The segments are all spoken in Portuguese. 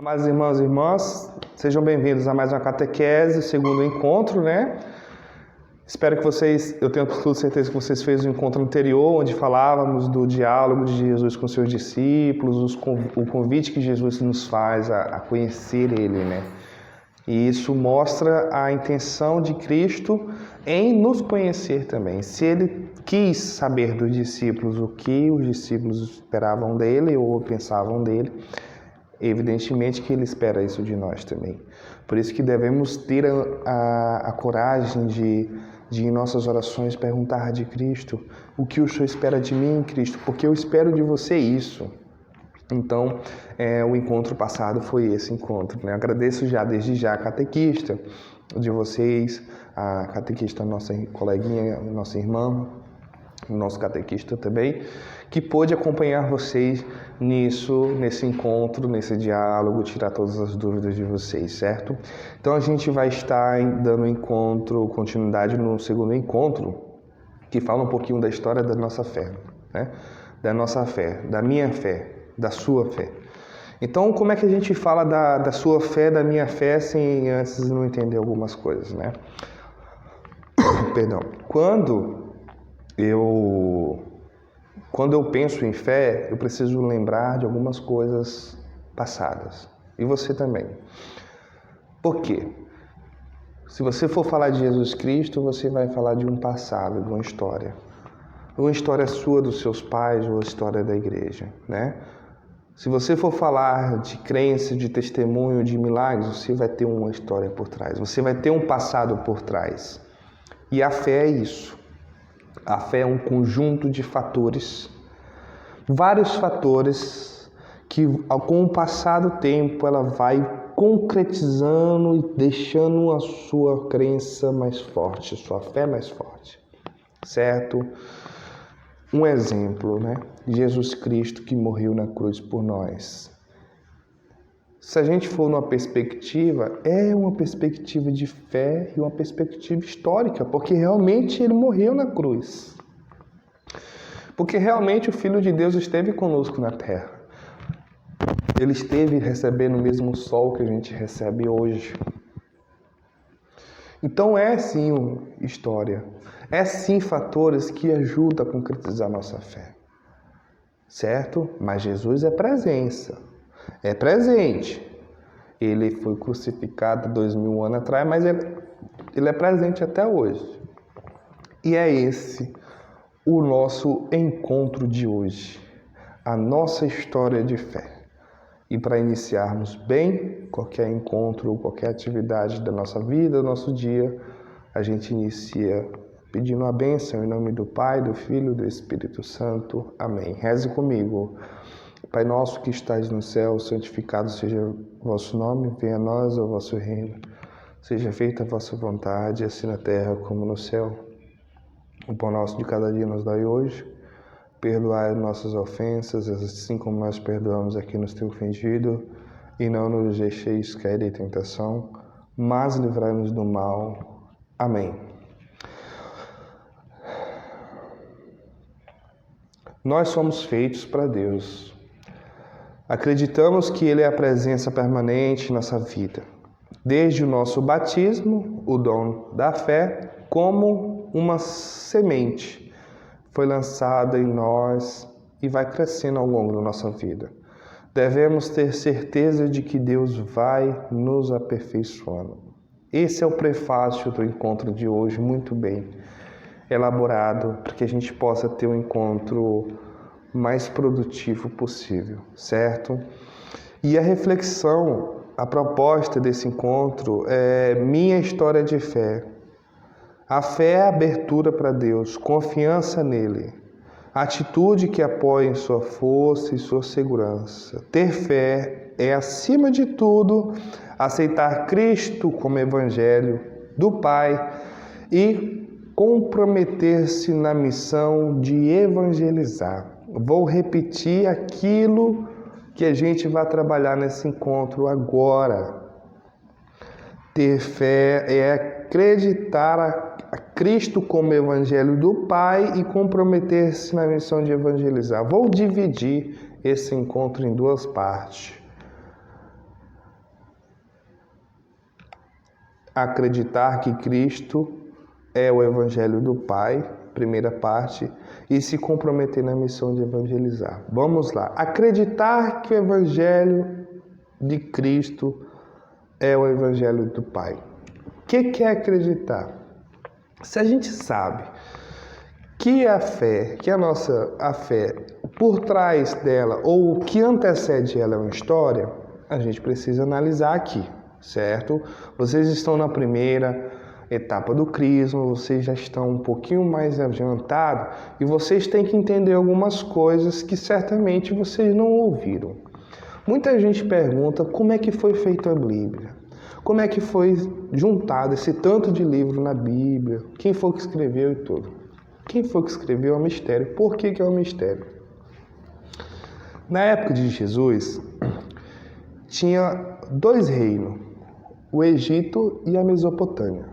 Amados irmãos e irmãs, sejam bem-vindos a mais uma catequese, segundo encontro, né? Espero que vocês, eu tenho toda certeza que vocês fez o encontro anterior, onde falávamos do diálogo de Jesus com seus discípulos, o convite que Jesus nos faz a conhecer Ele, né? E isso mostra a intenção de Cristo em nos conhecer também. Se Ele quis saber dos discípulos o que os discípulos esperavam dele ou pensavam dele, evidentemente que Ele espera isso de nós também. Por isso que devemos ter a coragem de em nossas orações perguntar de Cristo o que o Senhor espera de mim, Cristo, porque eu espero de você isso. Então, o encontro passado foi esse encontro, né? Agradeço desde já a catequista de vocês, a catequista, nossa coleguinha, nossa irmã, o nosso catequista também, que pôde acompanhar vocês nesse encontro, nesse diálogo, tirar todas as dúvidas de vocês, certo? Então a gente vai estar dando continuidade no segundo encontro, que fala um pouquinho da história da nossa fé, né? Da nossa fé, da minha fé, da sua fé. Então, como é que a gente fala da sua fé, da minha fé, sem antes não entender algumas coisas, né? Perdão. Quando eu penso em fé, eu preciso lembrar de algumas coisas passadas. E você também. Por quê? Se você for falar de Jesus Cristo, você vai falar de um passado, de uma história. Uma história sua, dos seus pais, ou a história da igreja, né? Se você for falar de crença, de testemunho, de milagres, você vai ter uma história por trás. Você vai ter um passado por trás. E a fé é isso. A fé é um conjunto de fatores, vários fatores que, com o passar do tempo, ela vai concretizando e deixando a sua crença mais forte, a sua fé mais forte, certo? Um exemplo, né? Jesus Cristo que morreu na cruz por nós. Se a gente for numa perspectiva, é uma perspectiva de fé e uma perspectiva histórica, porque realmente ele morreu na cruz. Porque realmente o Filho de Deus esteve conosco na terra. Ele esteve recebendo o mesmo sol que a gente recebe hoje. Então é sim história. É sim fatores que ajudam a concretizar a nossa fé. Certo? Mas Jesus é presença. É presente. Ele foi crucificado 2000 anos atrás, mas ele é presente até hoje. E é esse o nosso encontro de hoje. A nossa história de fé. E para iniciarmos bem qualquer encontro, qualquer atividade da nossa vida, do nosso dia, a gente inicia pedindo a bênção em nome do Pai, do Filho e do Espírito Santo. Amém. Reze comigo. Pai nosso que estais no céu, santificado seja o vosso nome, venha a nós o vosso reino. Seja feita a vossa vontade, assim na terra como no céu. O pão nosso de cada dia nos dai hoje. Perdoai nossas ofensas, assim como nós perdoamos a quem nos tem ofendido. E não nos deixeis cair em tentação, mas livrai-nos do mal. Amém. Nós somos feitos para Deus. Acreditamos que Ele é a presença permanente em nossa vida. Desde o nosso batismo, o dom da fé, como uma semente, foi lançada em nós e vai crescendo ao longo da nossa vida. Devemos ter certeza de que Deus vai nos aperfeiçoando. Esse é o prefácio do encontro de hoje, muito bem elaborado, para que a gente possa ter um encontro mais produtivo possível, certo? E a reflexão, a proposta desse encontro é minha história de fé. A fé é abertura para Deus, confiança nele, atitude que apoia em sua força e sua segurança. Ter fé é, acima de tudo, aceitar Cristo como Evangelho do Pai e comprometer-se na missão de evangelizar. Vou repetir aquilo que a gente vai trabalhar nesse encontro agora. Ter fé é acreditar a Cristo como Evangelho do Pai e comprometer-se na missão de evangelizar. Vou dividir esse encontro em duas partes. acreditar que Cristo é o Evangelho do Pai, primeira parte, e se comprometer na missão de evangelizar. Vamos lá. Acreditar que o Evangelho de Cristo é o Evangelho do Pai. O que é acreditar? Se a gente sabe que a fé, a fé, por trás dela, ou o que antecede ela é uma história, a gente precisa analisar aqui, certo? Vocês estão na primeira etapa do Crisma, vocês já estão um pouquinho mais adiantados e vocês têm que entender algumas coisas que certamente vocês não ouviram. Muita gente pergunta como é que foi feita a Bíblia, como é que foi juntado esse tanto de livro na Bíblia, quem foi que escreveu e tudo. Quem foi que escreveu é um mistério. Por que é um mistério? Na época de Jesus, tinha 2 reinos, o Egito e a Mesopotâmia.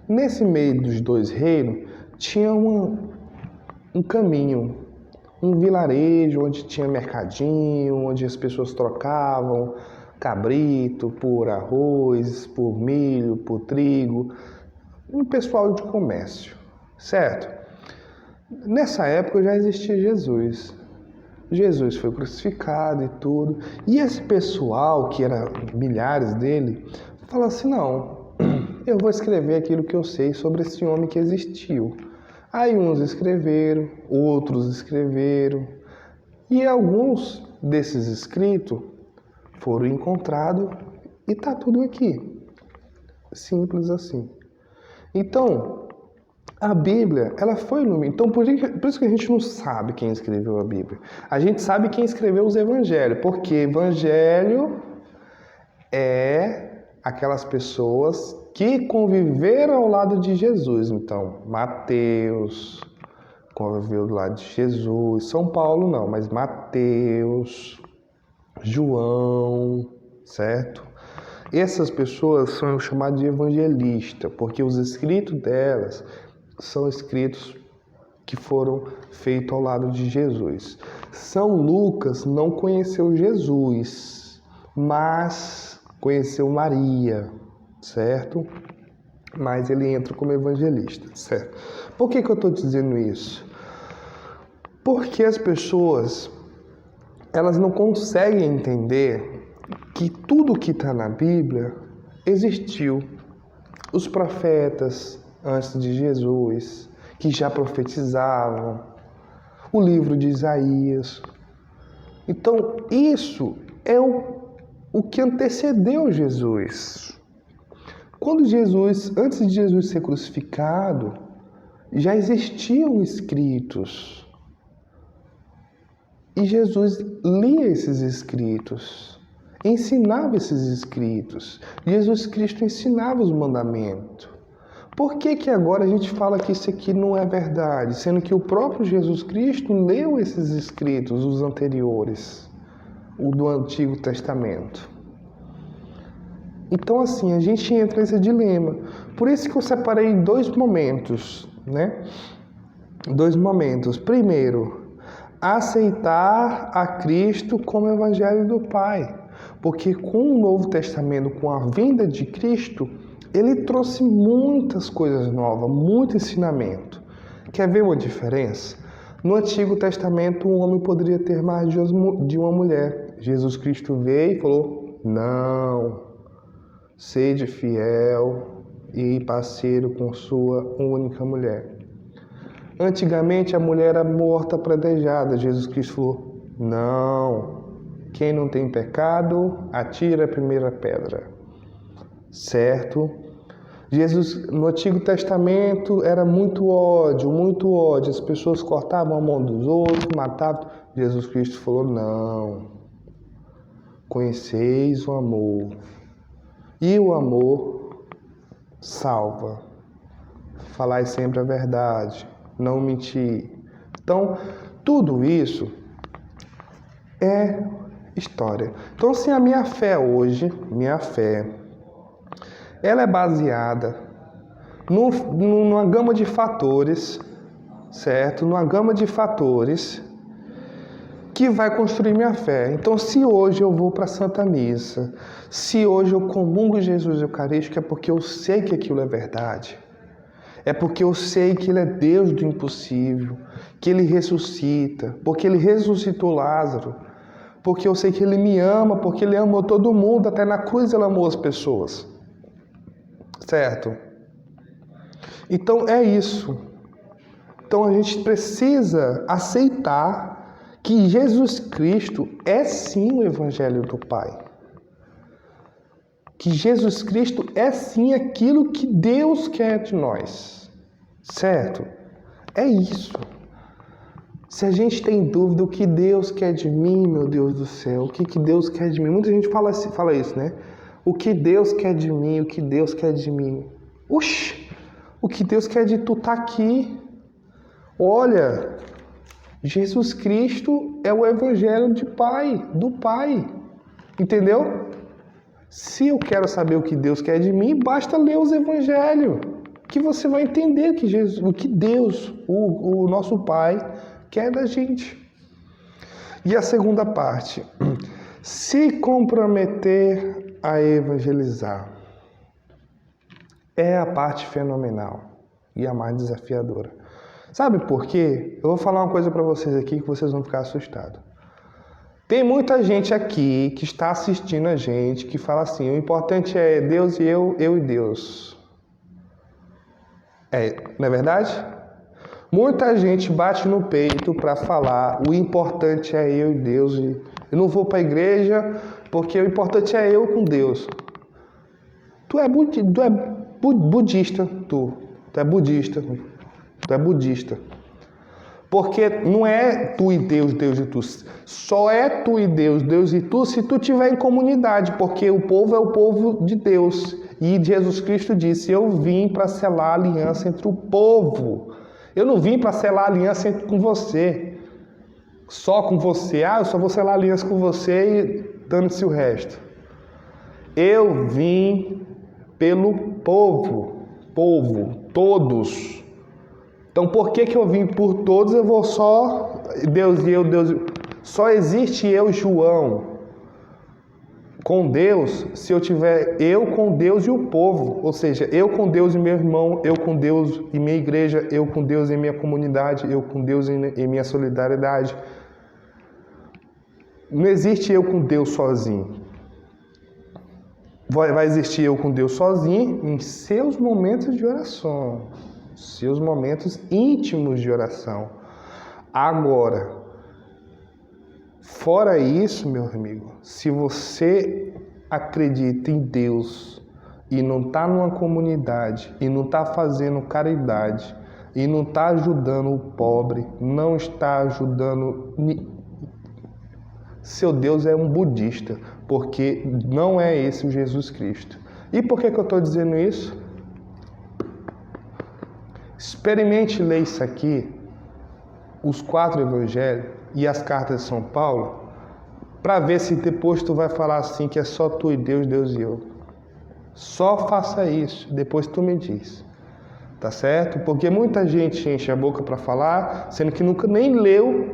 Nesse meio dos 2 reinos, tinha um caminho, um vilarejo onde tinha mercadinho, onde as pessoas trocavam cabrito por arroz, por milho, por trigo, um pessoal de comércio, certo? Nessa época já existia Jesus. Jesus foi crucificado e tudo. E esse pessoal, que era milhares dele, falou assim, não, eu vou escrever aquilo que eu sei sobre esse homem que existiu. Aí uns escreveram, outros escreveram. E alguns desses escritos foram encontrados e está tudo aqui. Simples assim. Então, a Bíblia, ela foi iluminada. Então, por isso que a gente não sabe quem escreveu a Bíblia. A gente sabe quem escreveu os evangelhos, porque evangelho é aquelas pessoas que conviveram ao lado de Jesus. Então, Mateus conviveu do lado de Jesus, São Paulo não, mas Mateus, João, certo? Essas pessoas são chamadas de evangelistas, porque os escritos delas são escritos que foram feitos ao lado de Jesus. São Lucas não conheceu Jesus, mas conheceu Maria, certo? Mas ele entra como evangelista, certo? Por que eu estou dizendo isso? Porque as pessoas, elas não conseguem entender que tudo que está na Bíblia existiu. Os profetas antes de Jesus, que já profetizavam, o livro de Isaías. Então, isso é o que antecedeu Jesus. Antes de Jesus ser crucificado, já existiam escritos. E Jesus lia esses escritos, ensinava esses escritos. Jesus Cristo ensinava os mandamentos. Por que agora a gente fala que isso aqui não é verdade? Sendo que o próprio Jesus Cristo leu esses escritos, os anteriores, o do Antigo Testamento. Então, assim, a gente entra nesse dilema. Por isso que eu separei 2 momentos, né? 2 momentos. Primeiro, aceitar a Cristo como Evangelho do Pai. Porque com o Novo Testamento, com a vinda de Cristo, ele trouxe muitas coisas novas, muito ensinamento. Quer ver uma diferença? No Antigo Testamento, um homem poderia ter mais de uma mulher. Jesus Cristo veio e falou, não, sede fiel e parceiro com sua única mulher. Antigamente, a mulher era morta apredejada. Jesus Cristo falou, não, quem não tem pecado, atira a primeira pedra. Certo? Jesus, no Antigo Testamento, era muito ódio. As pessoas cortavam a mão dos outros, matavam. Jesus Cristo falou, não, conheceis o amor. E o amor salva. Falai sempre a verdade, não mentir. Então, tudo isso é história. Então, assim, a minha fé hoje, ela é baseada numa gama de fatores, certo? Numa gama de fatores que vai construir minha fé. Então, se hoje eu vou para a Santa Missa, se hoje eu comungo Jesus Eucarístico, é porque eu sei que aquilo é verdade. É porque eu sei que Ele é Deus do impossível, que Ele ressuscita, porque Ele ressuscitou Lázaro, porque eu sei que Ele me ama, porque Ele amou todo mundo, até na cruz Ele amou as pessoas. Certo? Então é isso. Então a gente precisa aceitar que Jesus Cristo é sim o Evangelho do Pai. Que Jesus Cristo é sim aquilo que Deus quer de nós, certo? É isso. Se a gente tem dúvida o que Deus quer de mim, meu Deus do céu, o que Deus quer de mim? Muita gente fala isso, né? O que Deus quer de mim, o que Deus quer de mim? Oxi, o que Deus quer de tu tá aqui. Olha, Jesus Cristo é o Evangelho do Pai, entendeu? Se eu quero saber o que Deus quer de mim, basta ler os evangelhos, que você vai entender o que Deus, o nosso Pai, quer da gente. E a segunda parte, se comprometer a evangelizar, é a parte fenomenal e a mais desafiadora. Sabe por quê? Eu vou falar uma coisa para vocês aqui que vocês vão ficar assustados. Tem muita gente aqui que está assistindo a gente que fala assim, o importante é Deus e eu e Deus. Não é verdade? Muita gente bate no peito para falar, o importante é eu e Deus. Eu não vou para a igreja porque o importante é eu com Deus. Tu é budista. Porque não é tu e Deus, Deus e tu. Só é tu e Deus, Deus e tu, se tu estiver em comunidade. Porque o povo é o povo de Deus. E Jesus Cristo disse, eu vim para selar a aliança entre o povo. Eu não vim para selar a aliança com você. Só com você. Eu só vou selar a aliança com você e dando-se o resto. Eu vim pelo povo. Todos. Então, por que eu vim por todos? Eu vou só Deus e eu, Deus. Só existe eu, João, com Deus, se eu tiver eu com Deus e o povo. Ou seja, eu com Deus e meu irmão, eu com Deus e minha igreja, eu com Deus e minha comunidade, eu com Deus e minha solidariedade. Não existe eu com Deus sozinho. Vai existir eu com Deus sozinho em seus momentos de oração. Seus momentos íntimos de oração. Agora, fora isso, meu amigo, se você acredita em Deus e não está numa comunidade, e não está fazendo caridade, e não está ajudando o pobre, não está ajudando... Seu Deus é um budista, porque não é esse o Jesus Cristo. E por que eu estou dizendo isso? Experimente ler isso aqui, os 4 evangelhos e as cartas de São Paulo, para ver se depois tu vai falar assim que é só tu e Deus, Deus e eu. Só faça isso, depois tu me diz. Tá certo? Porque muita gente enche a boca para falar, sendo que nunca nem leu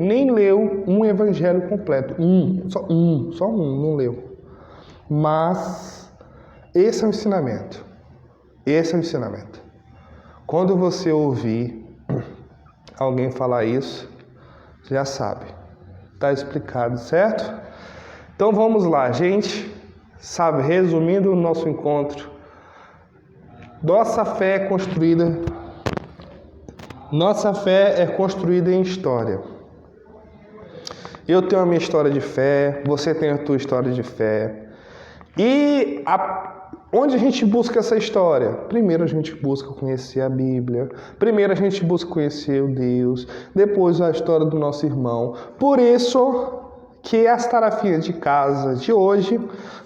um evangelho completo. Só um, não leu. Mas esse é o ensinamento. Quando você ouvir alguém falar isso, já sabe. Está explicado, certo? Então vamos lá, gente. Sabe, resumindo o nosso encontro, nossa fé é construída em história. Eu tenho a minha história de fé, você tem a tua história de fé. E onde a gente busca essa história? Primeiro a gente busca conhecer a Bíblia, primeiro a gente busca conhecer o Deus, depois a história do nosso irmão. Por isso que as tarefinhas de casa de hoje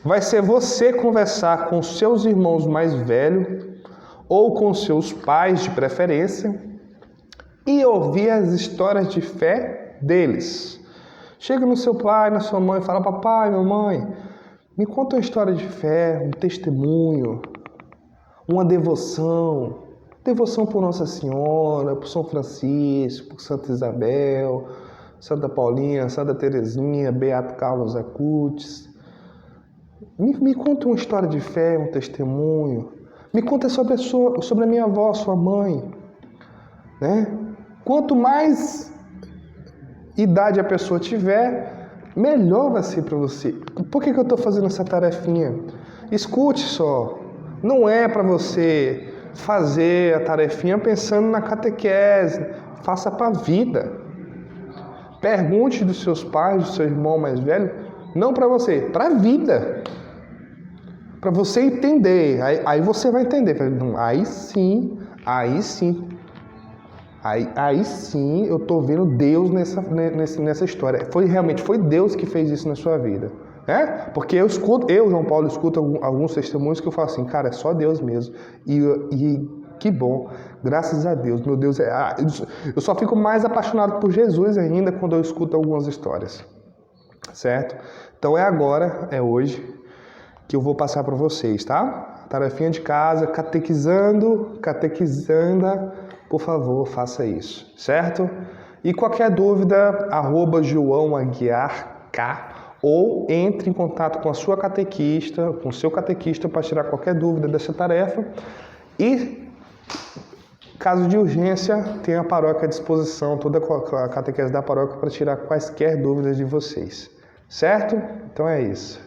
vai ser você conversar com seus irmãos mais velhos ou com seus pais de preferência e ouvir as histórias de fé deles. Chega no seu pai, na sua mãe e fala, papai, mamãe, me conta uma história de fé, um testemunho, uma devoção por Nossa Senhora, por São Francisco, por Santa Isabel, Santa Paulinha, Santa Terezinha, Beato Carlos Acutis. Me conta uma história de fé, um testemunho. Me conta sobre a minha avó, sua mãe. Né? Quanto mais idade a pessoa tiver, melhor vai ser para você. Por que eu estou fazendo essa tarefinha? Escute só. Não é para você fazer a tarefinha pensando na catequese. Faça para a vida. Pergunte dos seus pais, do seu irmão mais velho, não para você, para a vida. Para você entender. Aí você vai entender. Aí sim, eu tô vendo Deus nessa história. Realmente foi Deus que fez isso na sua vida. Né? Porque eu, João Paulo, escuto alguns testemunhos que eu falo assim, cara, é só Deus mesmo. E que bom, graças a Deus. Meu Deus, eu só fico mais apaixonado por Jesus ainda quando eu escuto algumas histórias. Certo? Então é agora, é hoje, que eu vou passar para vocês, tá? Tarefinha de casa, catequizanda, por favor, faça isso, certo? E qualquer dúvida, @JoãoAguiarK, ou entre em contato com a sua catequista, com o seu catequista, para tirar qualquer dúvida dessa tarefa. E, caso de urgência, tem a paróquia à disposição, toda a catequese da paróquia, para tirar quaisquer dúvidas de vocês, certo? Então é isso.